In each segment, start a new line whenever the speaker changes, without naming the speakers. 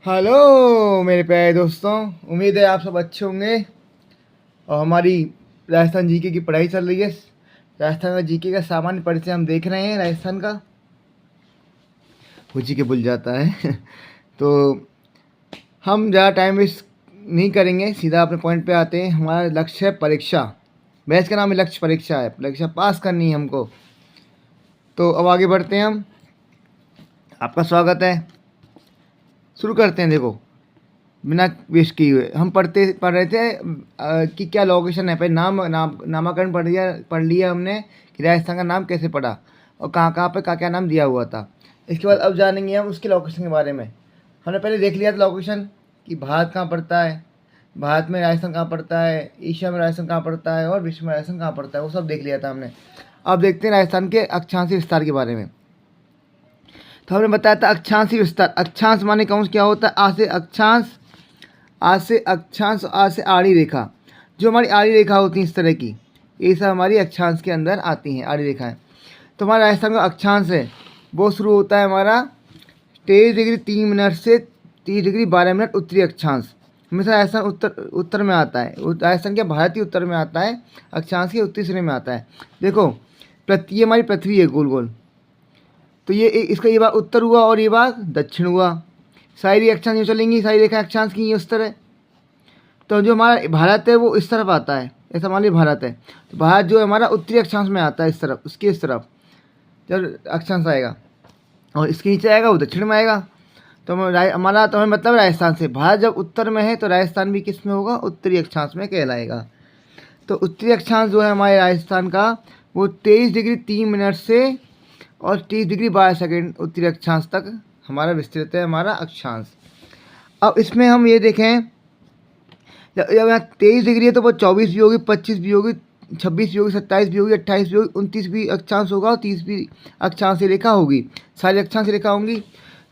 Hello मेरे प्यारे दोस्तों। उम्मीद है आप सब अच्छे होंगे। और हमारी राजस्थान जीके की पढ़ाई चल रही है। राजस्थान का जीके का सामान्य परिचय हम देख रहे हैं राजस्थान का। वो जीके भूल जाता है तो हम ज़्यादा टाइम वेस्ट नहीं करेंगे, सीधा अपने पॉइंट पे आते हैं। हमारा लक्ष्य है परीक्षा। बैच का नाम है लक्ष्य परीक्षा है, परीक्षा पास करनी है हमको। तो अब आगे बढ़ते हैं हम। आपका स्वागत है। शुरू करते हैं। देखो, बिना वेस्ट किए हुए हम पढ़ रहे थे कि क्या लोकेशन है। पहले नामाकरण पढ़ लिया हमने कि राजस्थान का नाम कैसे पड़ा और कहाँ कहाँ पे क्या क्या नाम दिया हुआ था। इसके बाद अब जानेंगे हम उसके लोकेशन के बारे में। हमने पहले देख लिया था लोकेशन कि भारत कहाँ पड़ता है, भारत में राजस्थान कहाँ पड़ता है, एशिया में राजस्थान कहाँ पड़ता है और विश्व में राजस्थान कहाँ पड़ता है, वो सब देख लिया था हमने। अब देखते हैं राजस्थान के अक्षांशीय विस्तार के बारे में। तो हमने बताया था अक्षांशीय विस्तार। अक्षांश माने कौन क्या होता है? आ से अक्षांश, आज से अक्षांश, आज से आड़ी रेखा। जो हमारी आड़ी रेखा होती है इस तरह की, ये सब हमारी अक्षांश के अंदर आती हैं आड़ी रेखाएं। तो हमारा राजस्थान का अक्षांश है वो शुरू होता है हमारा 23 डिग्री 3 मिनट से 30 डिग्री 12 मिनट उत्तरी अक्षांश। हमेशा राजस्थान उत्तर में आता है। राजस्थान के भारतीय उत्तर में आता है, अक्षांश के उत्तरी श्रेणी में आता है। देखो, ये हमारी पृथ्वी है गोल गोल। तो इसका ये भाग उत्तर हुआ और ये भाग दक्षिण हुआ। सारी अक्षांश यूँ चलेंगी, सारी रेखा अक्षांश की ये उस तरह। तो जो हमारा भारत है वो इस तरफ आता है, ऐसा मान लीजिए भारत है। तो भारत जो है हमारा उत्तरी अक्षांश में आता है, इस तरफ, उसके इस तरफ जब अक्षांश आएगा, और इसके नीचे आएगा वो दक्षिण में आएगा। तो हमारा तो हमें मतलब राजस्थान से, भारत जब उत्तर में है तो राजस्थान भी किस में होगा? उत्तरी अक्षांश में कहलाएगा। तो उत्तरी अक्षांश जो है हमारे राजस्थान का वो 23 डिग्री 3 मिनट से और 30 डिग्री 12 सेकेंड उत्तरी अक्षांश तक हमारा विस्तृत है, हमारा अक्षांश। अब इसमें हम ये देखें, जब यहाँ 23 डिग्री है तो वो 24 भी होगी, 25 भी होगी, 26 भी होगी, 27 भी होगी, 28 भी होगी, 29 भी अक्षांश होगा और 30 भी अक्षांश रेखा होगी। सारी अक्षांश रेखा होंगी।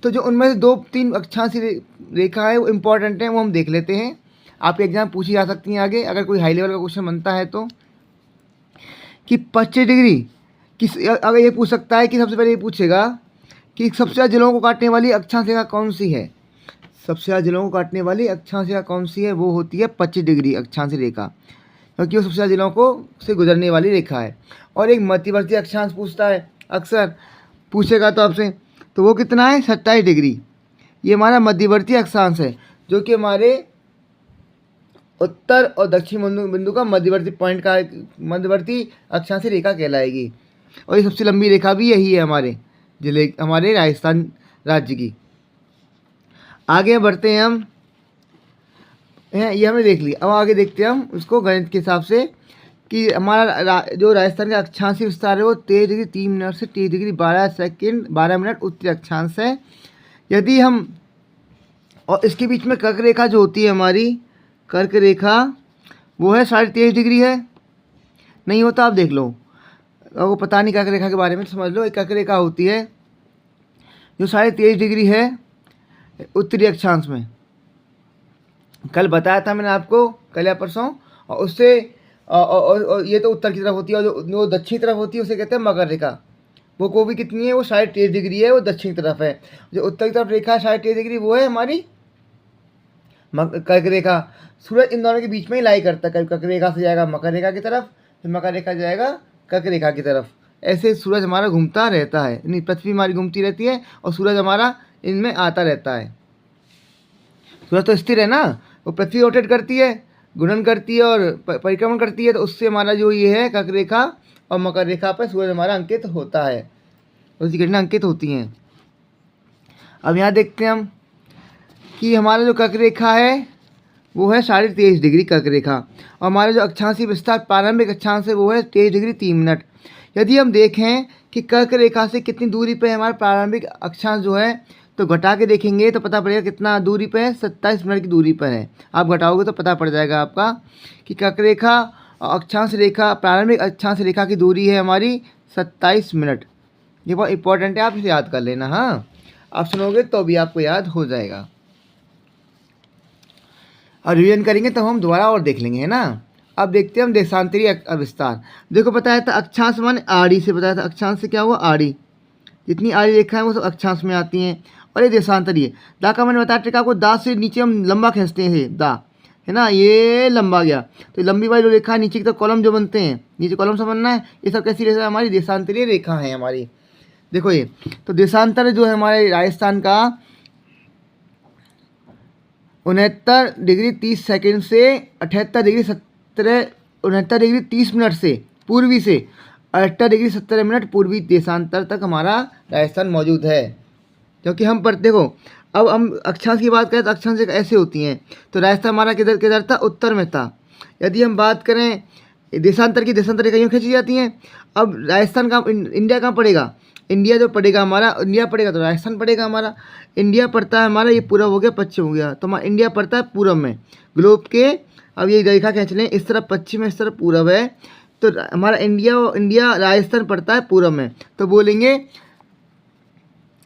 तो जो उनमें से 2-3 अक्षांश रेखा है वो इम्पॉर्टेंट है, वो हम देख लेते हैं। आपके एग्जाम पूछी जा सकती हैं आगे, अगर कोई हाई लेवल का क्वेश्चन बनता है तो। कि 25 डिग्री किस, अगर ये पूछ सकता है कि सबसे पहले ये पूछेगा कि सबसे ज़्यादा जिलों को काटने वाली अक्षांश रेखा कौन सी है। सबसे ज़्यादा जिलों को काटने वाली अक्षांश रेखा कौन सी है? वो होती है 25 डिग्री अक्षांश रेखा, क्योंकि वो सबसे ज़्यादा जिलों को से गुजरने वाली रेखा है। और एक मध्यवर्ती अक्षांश पूछता है, अक्सर पूछेगा तो आपसे, तो वो कितना है? 27 डिग्री। ये हमारा मध्यवर्ती अक्षांश है, जो कि हमारे उत्तर और दक्षिण बिंदु का मध्यवर्ती पॉइंट का मध्यवर्ती अक्षांश रेखा कहलाएगी। और ये सबसे लंबी रेखा भी यही है हमारे जिले, हमारे राजस्थान राज्य की। आगे बढ़ते हैं हम, ये हमने देख लिया। अब आगे देखते हैं हम उसको गणित के हिसाब से कि हमारा जो राजस्थान का अक्षांशीय विस्तार है वो 23 डिग्री 3 मिनट से 30 डिग्री 12 मिनट उत्तरी अक्षांश है। यदि हम, और इसके बीच में कर्क रेखा जो होती है हमारी, कर्क रेखा वो है 23.5 डिग्री है। नहीं होता आप देख लो, अगर वो पता नहीं कर्क रेखा के बारे में तो समझ लो, एक कर्क रेखा होती है जो 23.5 डिग्री है उत्तरी अक्षांश में। कल बताया था मैंने आपको, कल या परसों। और उससे और ये तो उत्तर की तरफ होती है, और जो दक्षिण तरफ होती है उसे कहते हैं मकर रेखा। वो भी कितनी है? वो 23.5 डिग्री है, वो दक्षिण तरफ है। जो उत्तर की तरफ रेखा है 23.5 डिग्री, वो है हमारी कर्क रेखा। सूरज इन दोनों के बीच में ही लाई करता है। कर्क रेखा से जाएगा मकर रेखा की तरफ, फिर मकर रेखा जाएगा कर्क रेखा की तरफ। ऐसे सूरज हमारा घूमता रहता है, नहीं, पृथ्वी हमारी घूमती रहती है और सूरज हमारा इनमें आता रहता है। सूरज तो स्थिर है ना, वो पृथ्वी रोटेट करती है, घूर्णन करती है और परिक्रमण करती है। तो उससे हमारा जो ये है कर्क रेखा और मकर रेखा पर सूरज हमारा अंकित होता है, उसकी घटना अंकित होती हैं। अब यहाँ देखते हैं हम कि हमारा जो कर्क रेखा है वो है 23.5 डिग्री कर्क रेखा, और हमारा जो अक्षांशीय विस्तार प्रारंभिक अक्षांश है वो है 23 डिग्री 3 मिनट। यदि हम देखें कि कर्क रेखा से कितनी दूरी पे है हमारा प्रारंभिक अक्षांश जो है, तो घटा के देखेंगे तो पता पड़ेगा कितना दूरी पे है, 27 मिनट की दूरी पर है। आप घटाओगे तो पता पड़ जाएगा आपका कि कर्क रेखा और अक्षांश रेखा, प्रारंभिक अक्षांश रेखा की दूरी है हमारी 27 मिनट। ये बहुत इंपॉर्टेंट है, आप इसे याद कर लेना। हाँ, आप सुनोगे तो भी आपको याद हो जाएगा, और रिवीजन करेंगे तब हम दोबारा और देख लेंगे, है ना। अब देखते हैं हम देशांतरीय विस्तार। देखो, बताया था अक्षांश माने आड़ी से, बताया था अक्षांश से क्या हुआ? आड़ी। जितनी आड़ी रेखा है वो सब अक्षांश में आती हैं। और ये देशांतरी है। दा का मैंने बताया ट्रिक आपको, दा से नीचे हम लंबा खींचते हैं, दा है ना, ये लंबा गया, तो लंबी वाली जो रेखा है नीचे की तरफ कॉलम जो बनते हैं, नीचे कॉलम समझना है, ये सब कैसी रेखा है हमारी, देशांतरीय रेखा है हमारी। देखो ये तो देशांतर जो है हमारे राजस्थान का 69 डिग्री 30 सेकंड से 78 डिग्री 69 डिग्री 30 मिनट से पूर्वी से 78 डिग्री 17 मिनट पूर्वी देशांतर तक हमारा राजस्थान मौजूद है। क्योंकि हम पर देखो, अब हम अक्षांश की बात करें तो अक्षांश ऐसे होती हैं, तो राजस्थान हमारा किधर किधर था, उत्तर में था। यदि हम बात करें देशांतर की, देशांतर रेखाएं खींची जाती हैं। अब राजस्थान का इंडिया कहाँ पड़ेगा, इंडिया जो पड़ेगा हमारा, इंडिया पड़ेगा तो राजस्थान पड़ेगा हमारा। इंडिया पड़ता है हमारा, ये पूरब हो गया पश्चिम हो गया, तो हमारा इंडिया पड़ता है पूरब में ग्लोब के। अब ये रेखा खींच लें, इस तरफ पश्चिम है, इस तरफ पूरब है, तो हमारा इंडिया राजस्थान पड़ता है पूरब में। तो बोलेंगे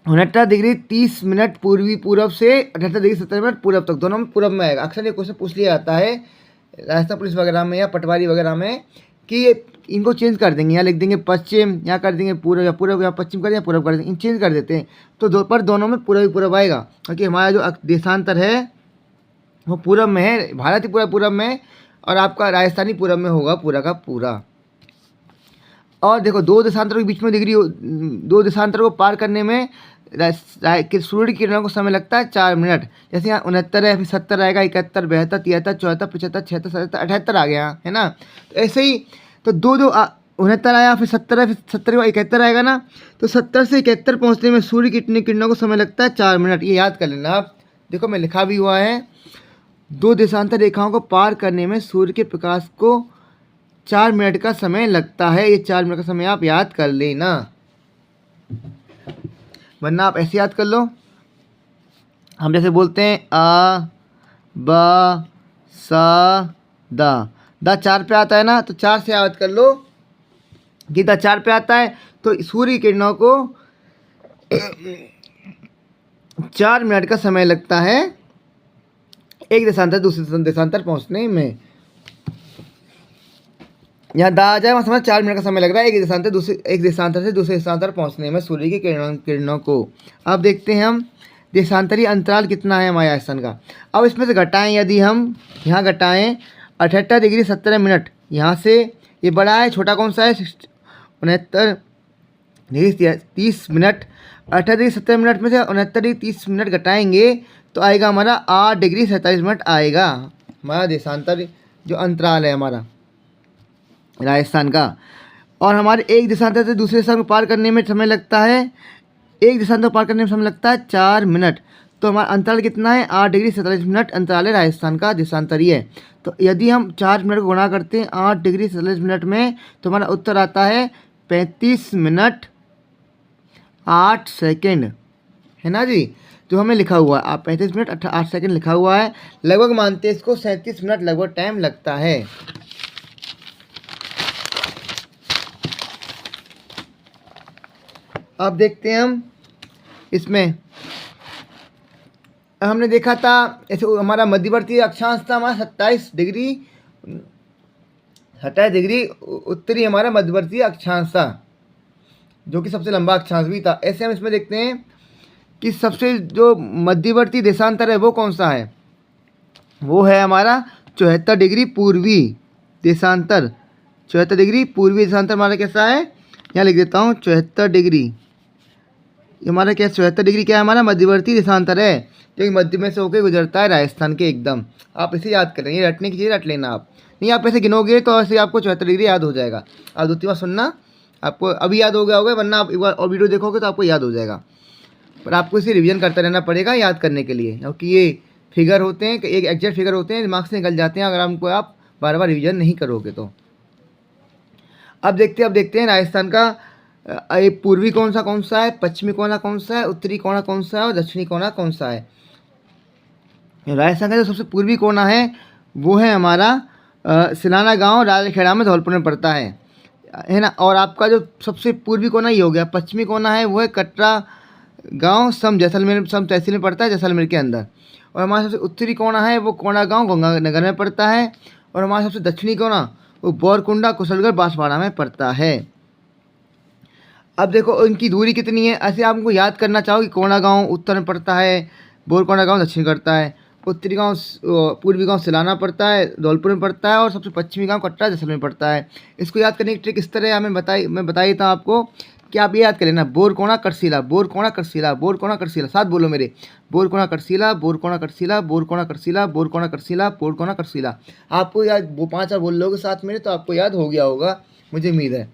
69 डिग्री 30 मिनट पूर्वी पूरब से 78 डिग्री 17 मिनट पूरब तक, दोनों में पूरब में आएगा। अक्सर ये क्वेश्चन पूछ लिया जाता है राजस्थान पुलिस वगैरह में या पटवारी वगैरह में कि इनको चेंज कर देंगे, यहाँ लिख देंगे पश्चिम, यहाँ कर देंगे पूरब, या पूरब यहाँ पश्चिम कर देंगे, पूरब कर देंगे, इन चेंज कर देते हैं। तो पर दोनों में पूरब ही पूरब आएगा, क्योंकि हमारा जो देशांतर है वो पूरब में है, भारत ही पूरा पूरब में, और आपका राजस्थानी पूरब में होगा पूरा का पूरा। और देखो दो देशांतरों के बीच में डिग्री, दो देशांतरों को पार करने में सूर्य की किरणों को समय लगता है 4 मिनट। जैसे यहाँ 69 है, फिर 70 आएगा, 71, 72, 73, 74, 75, 76, 77, 78 आ गया है ना। तो ऐसे ही तो दो 69 आया, फिर 70 है, फिर 70 71 आएगा ना, तो 70 से 71 पहुँचने में सूर्य की किरणों को समय लगता है 4 मिनट। ये याद कर लेना आप, देखो मैं लिखा भी हुआ है, दो देशांतर रेखाओं को पार करने में सूर्य के प्रकाश को 4 मिनट का समय लगता है। ये 4 मिनट का समय आप याद कर लेना, वरना आप ऐसे याद कर लो। हम जैसे बोलते हैं आ ब सा दा 4 पे आता है ना, तो 4 से याद कर लो कि दा 4 पे आता है, तो सूर्य किरणों को 4 मिनट का समय लगता है एक देशांतर दूसरे देशांतर पहुंचने में। यहाँ दा आ जाए वहाँ समझ 4 मिनट का समय लग रहा है एक देशांतर से दूसरे देशांतर पहुँचने में सूर्य की किरणों को। अब देखते हैं हम देशांतरीय अंतराल कितना है हमारे राजस्थान का। अब इसमें से घटाएं, यदि हम यहाँ घटाएं 78 डिग्री 17 मिनट, यहाँ से ये बड़ा है, छोटा कौन सा है 69 डिग्री 30 मिनट, 78 डिग्री 17 मिनट में से 69 डिग्री 30 मिनट घटाएंगे तो आएगा हमारा 8 डिग्री 47 मिनट आएगा हमारा देशांतर जो अंतराल है हमारा राजस्थान का। और हमारे एक देशांतर से दूसरे देशांतर को पार करने में समय लगता है, एक देशांतर को पार करने में समय लगता है 4 मिनट। तो हमारा अंतराल कितना है, 8 डिग्री 47 मिनट अंतराल है राजस्थान का देशांतरीय। तो यदि हम 4 मिनट को गुणा करते हैं 8 डिग्री 47 मिनट में, तो हमारा उत्तर आता है 35 मिनट 8 सेकेंड, है ना जी। जो हमें लिखा हुआ है, आप 35 मिनट 8 सेकेंड लिखा हुआ है, लगभग मानते हैं इसको 37 मिनट लगभग टाइम लगता है। अब देखते हैं हम इसमें, हमने देखा था ऐसे हमारा मध्यवर्ती अक्षांश था हमारा 27 डिग्री उत्तरी हमारा मध्यवर्ती अक्षांश था, जो कि सबसे लंबा अक्षांश भी था। ऐसे हम इसमें देखते हैं कि सबसे जो मध्यवर्ती देशांतर है वो कौन सा है, वो है हमारा 74 डिग्री पूर्वी देशांतर। 74 डिग्री पूर्वी देशांतर हमारा कैसा है, यहाँ लिख देता हूँ 74 डिग्री, हमारा क्या 74 डिग्री क्या है, हमारा मध्यवर्ती देशांतर है, जो मध्य में से होकर गुजरता है राजस्थान के एकदम। आप इसे याद करें, ये रटने की चीज़ रट लेना आप, नहीं आप ऐसे गिनोगे तो ऐसे आपको 74 डिग्री याद हो जाएगा। आप 2-3 बार सुनना, आपको अभी याद हो गया होगा, वरना आप एक बार और वीडियो देखोगे तो आपको याद हो जाएगा। पर आपको इसे रिवीजन करता रहना पड़ेगा याद करने के लिए, क्योंकि ये फिगर होते हैं, एक एग्जैक्ट फिगर होते हैं, दिमाग से निकल जाते हैं अगर हमको आप बार बार रिविजन नहीं करोगे तो। अब देखते हैं राजस्थान का पूर्वी कौन सा है, पश्चिमी कोना कौन सा है, उत्तरी कोना कौन सा है और दक्षिणी कोना कौन सा है। राजस्थान का जो सबसे पूर्वी कोना है वो है हमारा सिलाना गांव राजखेड़ा में धौलपुर में पड़ता है ना। और आपका जो सबसे पूर्वी कोना ये हो गया। पश्चिमी कोना है वो है कटरा गांव सम तहसील में पड़ता है, जैसलमेर के अंदर। और हमारा सबसे उत्तरी कोना है वो कोना गांव गंगानगर में पड़ता है। और हमारा सबसे दक्षिणी कोना वो बोरकुंडा कुशलगढ़ बांसवाड़ा में पड़ता है। अब देखो इनकी दूरी कितनी है। ऐसे आपको याद करना चाहो कि कोंडा गाँव उत्तर में पड़ता है, बोरकोंडा गाँव दक्षिण करता है, उत्तरी गाँव पूर्वी गाँव सिलाना पड़ता है, धौलपुर में पड़ता है, और सबसे पश्चिमी गाँव कटरा जैसलमेर में पड़ता है। इसको याद करने की ट्रिक इस तरह मैं बता देता हूँ आपको कि आप ये याद कर लेना, बोरकोंडा कटशिला, बोरकोंडा कटशिला, बोरकोंडा कटशिला। साथ बोलो मेरे, बोरकोंडा कटशिला, बोरकोंडा कटशिला, बोरकोंडा कटशिला, बोरकोंडा कटशिला, बोरकोंडा कटशिला। आपको याद, वो 5 बार बोल लोगे साथ मेरे तो आपको याद हो गया होगा, मुझे उम्मीद है।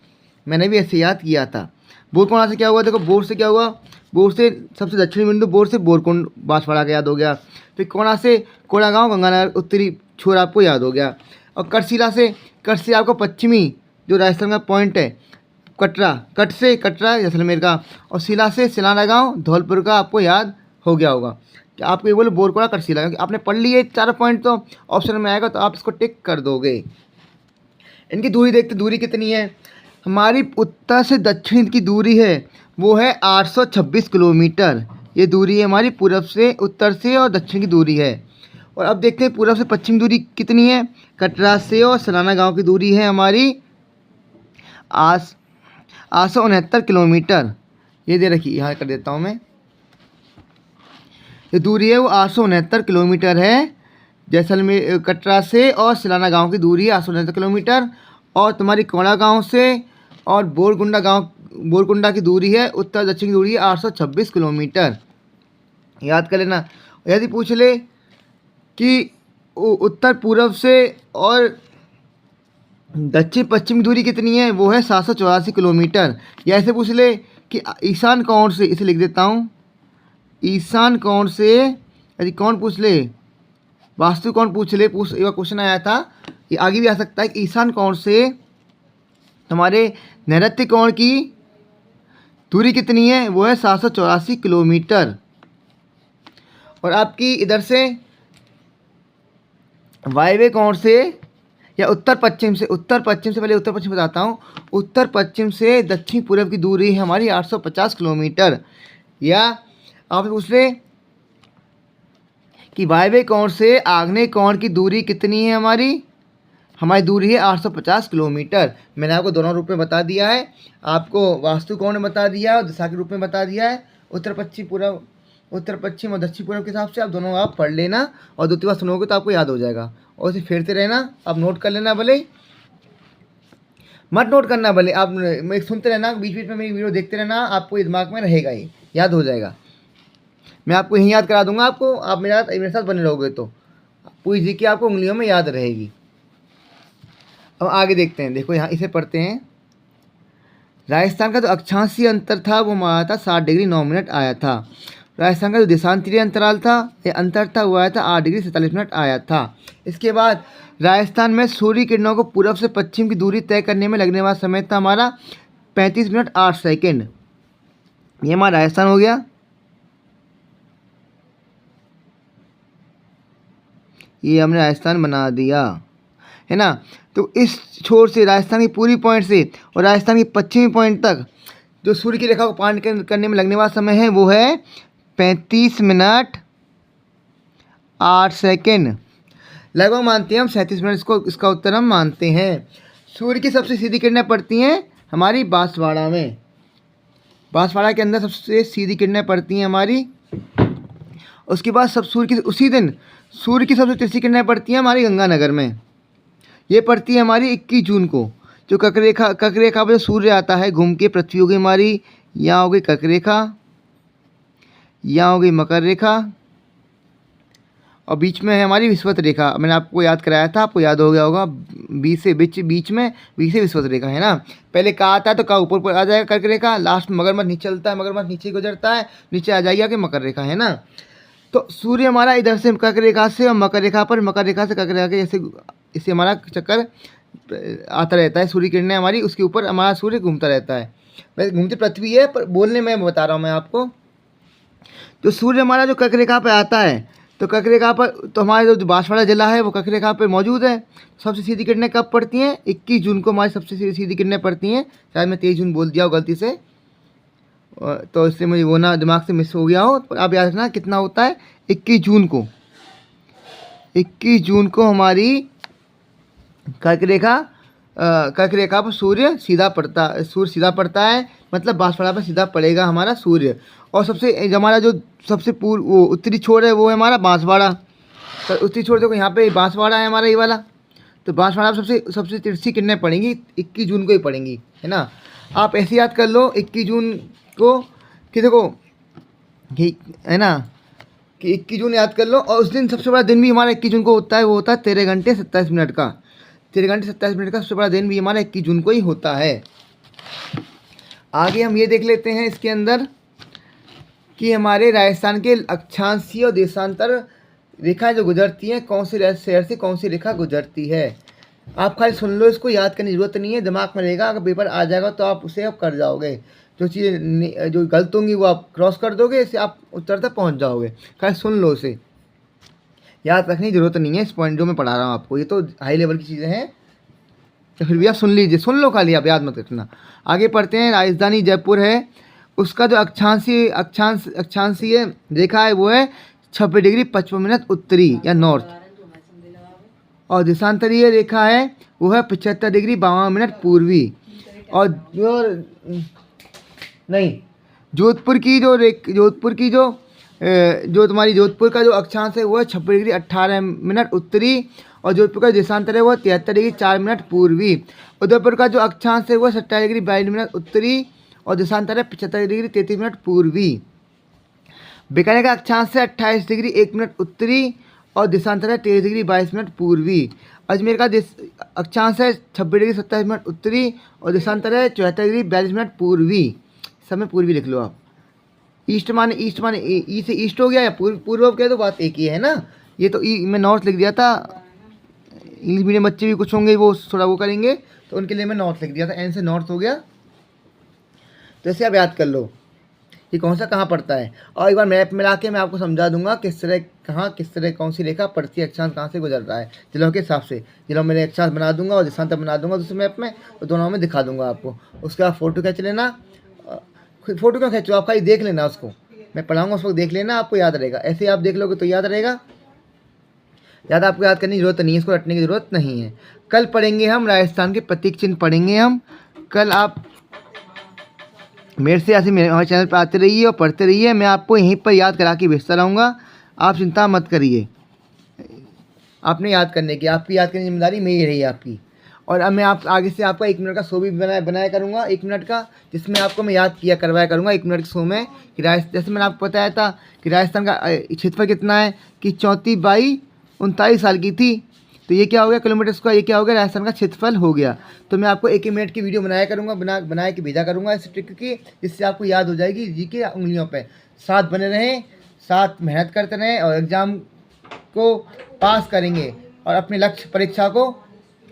मैंने भी ऐसे याद किया था। बोरकोंडा से क्या हुआ, देखो बोर से क्या हुआ, बोर से सबसे दक्षिणी बिंदु बोर से बोरकुंड बांसवाड़ा का याद हो गया। फिर कोणा से कोंडागांव गंगानगर उत्तरी छोर आपको याद हो गया। और कटशिला से, कट से आपको पश्चिमी जो राजस्थान का पॉइंट है कटरा, कट से कटरा जैसलमेर का, और शिला से सिलाना गाँव धौलपुर का आपको याद हो गया होगा। कि आपको ये बोले बोरकोंडा कटशिला, क्योंकि आपने पढ़ लिए 4 पॉइंट तो ऑप्शन में आएगा तो आप इसको टिक कर दोगे। इनकी दूरी देखते, दूरी कितनी है। हमारी उत्तर से दक्षिण की दूरी है वो है 826 किलोमीटर। ये दूरी है हमारी पूरब से, उत्तर से और दक्षिण की दूरी है। और अब देखते हैं पूरब से पश्चिम दूरी कितनी है। कटरा से और सलाना गांव की दूरी है हमारी 869 किलोमीटर। ये दे रखी, यहाँ कर देता हूँ मैं, ये दूरी है वो 869 किलोमीटर है। जैसलमेर कटरा से और सिलाना गांव की दूरी है 869 किलोमीटर। और तुम्हारी कोंडा गांव से और बोरकुंडा की दूरी है, उत्तर दक्षिण की दूरी है 826 किलोमीटर। याद कर लेना। यदि पूछ ले कि उत्तर पूर्व से और दक्षिण पश्चिम की दूरी कितनी है, वो है 784 किलोमीटर। या ऐसे पूछ ले कि ईशान कोण से, इसे लिख देता हूँ, ईशान कोण से यदि कौन पूछ ले, वास्तु कोण पूछ ले, एक बार क्वेश्चन आया था, ये आगे भी आ सकता है कि ईशान कोण से तुम्हारे नैऋत्य कोण की दूरी कितनी है, वो है 784 किलोमीटर। और आपकी इधर से वायव्य कोण से या उत्तर पश्चिम से पहले उत्तर पश्चिम बताता हूँ, उत्तर पश्चिम से दक्षिण पूर्व की दूरी है हमारी 850 किलोमीटर। या आप पूछ ले कि वायव्य कोण से आग्नेय कोण की दूरी कितनी है, हमारी दूरी है 850 किलोमीटर। मैंने आपको दोनों रूप में बता दिया है, आपको वास्तु कोण में बता दिया और दिशा के रूप में बता दिया है। उत्तर पश्चिम और दक्षिण पूर्व के हिसाब से आप दोनों आप पढ़ लेना, और 2 बार सुनोगे तो आपको याद हो जाएगा। और इसे फेरते रहना, आप नोट कर लेना, भले मत नोट करना, भले आप मैं सुनते रहना, बीच बीच में मेरी वीडियो देखते रहना, आपको ये दिमाग में रहेगा, ही याद हो जाएगा। मैं आपको यहीं याद करा दूंगा आपको, आप मेरे साथ बने रहोगे तो पूरी जी की आपको उंगलियों में याद रहेगी। अब आगे देखते हैं, देखो यहाँ इसे पढ़ते हैं। राजस्थान का जो अक्षांशीय अंतर था वो हमारा था 60 डिग्री 9 मिनट आया था। राजस्थान का जो देशांतरीय अंतराल था, ये अंतर था वो आया था 8 डिग्री 47 मिनट आया था। इसके बाद राजस्थान में सूर्य किरणों को पूर्व से पश्चिम की दूरी तय करने में लगने वाला समय था हमारा 35 मिनट 8 सेकेंड। ये हमारा राजस्थान हो गया। ये हमने राजस्थान बना दिया है ना। तो इस छोर से राजस्थान की पूरी पॉइंट से और राजस्थान की पश्चिमी पॉइंट तक जो सूर्य की रेखा को पार करने में लगने वाला समय है वो है 35 मिनट 8 सेकेंड। लगभग मानते हैं हम 37 मिनट, इसका उत्तर हम मानते हैं। सूर्य की सबसे सीधी किरणें पड़ती हैं हमारी बांसवाड़ा में, बांसवाड़ा के अंदर सबसे सीधी किरणें पड़ती हैं हमारी। उसके बाद उसी दिन सूर्य की सबसे तिरछी किरणें पड़ती हैं हमारी गंगानगर में। ये पड़ती है हमारी 21 जून को। जो कर्क रेखा पर सूर्य आता है घूम के, पृथ्वी हो गई हमारी, यहाँ हो गई कर्क रेखा, यहाँ हो गई मकर रेखा, और बीच में है हमारी विषुवत रेखा। मैंने आपको याद कराया था, आपको याद हो गया होगा, बीच में विषुवत रेखा है ना। पहले का आता है तो का ऊपर आ जाएगा कर्क रेखा, लास्ट में मगरमच्छ नीचे चलता है, मगरमच्छ नीचे गुजरता है, नीचे आ जाएगा कि मकर रेखा है ना। तो सूर्य हमारा इधर से कर्क रेखा से और मकर रेखा से कर्क रेखा के जैसे इससे हमारा चक्कर आता रहता है, सूर्य किरणें हमारी उसके ऊपर हमारा सूर्य घूमता रहता है। वैसे घूमती पृथ्वी है, पर बोलने में बता रहा हूँ मैं आपको। तो सूर्य हमारा जो कर्क रेखा पे आता है, तो कर्क रेखा पर तो हमारे जो बांसवाड़ा जिला है वो कर्क रेखा पर मौजूद है। सबसे सीधी किरणें कब पड़ती हैं, 21 जून को हमारी सबसे सीधी किरणें पड़ती हैं। शायद मैं 23 जून बोल दिया हो गलती से, तो इससे मुझे वो ना दिमाग से मिस हो गया हो। आप याद रखना कितना होता है, 21 जून को हमारी कर्क रेखा पर सूर्य सीधा पड़ता है। मतलब बांसवाड़ा पर सीधा पड़ेगा हमारा सूर्य। और सबसे हमारा जो सबसे पूर्व वो उत्तरी छोर है वो है हमारा बांसवाड़ा। तो उत्तरी छोर देखो यहाँ पे बांसवाड़ा है हमारा ये वाला। तो बांसवाड़ा पर सबसे सबसे तिरछी किरणें पड़ेंगी 21 जून को ही पड़ेंगी, है ना। आप ऐसे याद कर लो 21 जून को कि देखो कि, है ना, कि 21 जून याद कर लो। और उस दिन सबसे बड़ा दिन भी हमारा 21 जून को होता है, वो होता है 13 घंटे 27 मिनट का। 13 घंटे 27 मिनट का सबसे बड़ा दिन भी हमारा 21 जून को ही होता है। आगे हम ये देख लेते हैं इसके अंदर कि हमारे राजस्थान के अक्षांशीय और देशांतर रेखाएं जो गुजरती हैं, कौन से शहर से कौन सी रेखा गुजरती है। आप खाली सुन लो, इसको याद करने की जरूरत नहीं है, दिमाग में रहेगा। अगर पेपर आ जाएगा तो आप उसे अब कर जाओगे। जो चीज़ें जो गलत होंगी वो आप क्रॉस कर दोगे, इससे आप उत्तर तक पहुंच जाओगे। खाली सुन लो, उसे याद रखने की जरूरत नहीं है। इस पॉइंट जो मैं पढ़ा रहा हूँ आपको, ये तो हाई लेवल की चीज़ें हैं, तो फिर भी आप सुन लीजिए, सुन लो खाली, आप याद मत रखना। आगे पढ़ते हैं। राजधानी जयपुर है, उसका जो अक्षांशीय रेखा है वो है 26 डिग्री 55 मिनट उत्तरी या नॉर्थ। और देशांतरीय रेखा है वो है 75 डिग्री 52 मिनट पूर्वी। और जोधपुर की जो तुम्हारी जोधपुर का जो अक्षांश है वो है 26 डिग्री 18 मिनट उत्तरी। और जोधपुर का देशांतर है वो 73 डिग्री 4 मिनट पूर्वी। उदयपुर का जो अक्षांश है वो 27 डिग्री 22 मिनट उत्तरी और देशांतर है 75 डिग्री 33 मिनट पूर्वी। बीकानेर का अक्षांश है 28 डिग्री 1 मिनट उत्तरी और देशांतर है 23 डिग्री 22 मिनट पूर्वी। अजमेर का अक्षांश है 26 डिग्री 27 मिनट उत्तरी और देशांतर है 74 डिग्री 42 मिनट पूर्वी। समय पूर्वी लिख लो आप। ईस्ट माने ई से ईस्ट हो गया, या पूर्व हो गया, तो बात एक ही है ना। ये तो ई मैं नॉर्थ लिख दिया था। इंग्लिश मीडियम बच्चे भी कुछ होंगे, वो थोड़ा वो करेंगे, तो उनके लिए मैं नॉर्थ लिख दिया था। एन से नॉर्थ हो गया। तो ऐसे आप याद कर लो कि कौन सा कहाँ पड़ता है। और एक बार मैप मिला के मैं आपको समझा दूंगा किस तरह कौन सी रेखा पड़ती है, अक्षांश कहाँ से गुजर रहा है जिलों के हिसाब से। जिलों में अक्षांश बना दूंगा और देशांतर बना दूंगा दूसरे मैप में, तो दोनों में दिखा दूंगा आपको। उसके बाद फ़ोटो खींच लेना। फ़ोटो क्यों खींचो, आप खाली देख लेना उसको, मैं पढ़ाऊँगा उस वक्त देख लेना, आपको याद रहेगा। ऐसे आप देख लोगे तो याद रहेगा। ज़्यादा आपको याद करने की जरूरत नहीं है, इसको रटने की ज़रूरत नहीं है। कल पढ़ेंगे हम राजस्थान के प्रतीक चिन्ह पढ़ेंगे हम कल। आप मेरे से ऐसे हमारे चैनल पर आते रहिए और पढ़ते रहिए। मैं आपको यहीं पर याद करा के भेजता रहूँगा, आप चिंता मत करिए। आपने याद करने की, आपकी याद करने की जिम्मेदारी मेरी रही आपकी। और अब मैं आप आगे से आपका 1 मिनट का शो भी बनाया करूँगा, 1 मिनट का, जिसमें आपको मैं याद करवाया करूँगा 1 मिनट के शो में कि जैसे मैंने आपको बताया था कि राजस्थान का क्षेत्रफल कितना है, कि 34 बाई 39 साल की थी। तो ये क्या हो गया किलोमीटर स्क्वायर, ये क्या हो गया राजस्थान का क्षेत्रफल हो गया। तो मैं आपको 1 मिनट की वीडियो बनाया करूँगा, बना के भेजा करूँगा इस ट्रिक की, जिससे आपको याद हो जाएगी जी के उंगलियों पे। साथ बने रहें, साथ मेहनत करते रहें और एग्ज़ाम को पास करेंगे और अपने लक्ष्य परीक्षा को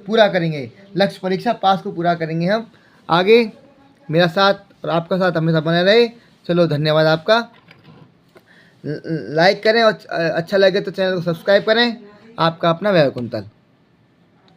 पूरा करेंगे। लक्ष्य परीक्षा पास को पूरा करेंगे हम। आगे मेरा साथ और आपका साथ हमेशा बने रहे। चलो धन्यवाद आपका। लाइक करें और अच्छा लगे तो चैनल को सब्सक्राइब करें। आपका अपना वैभव कुंतल।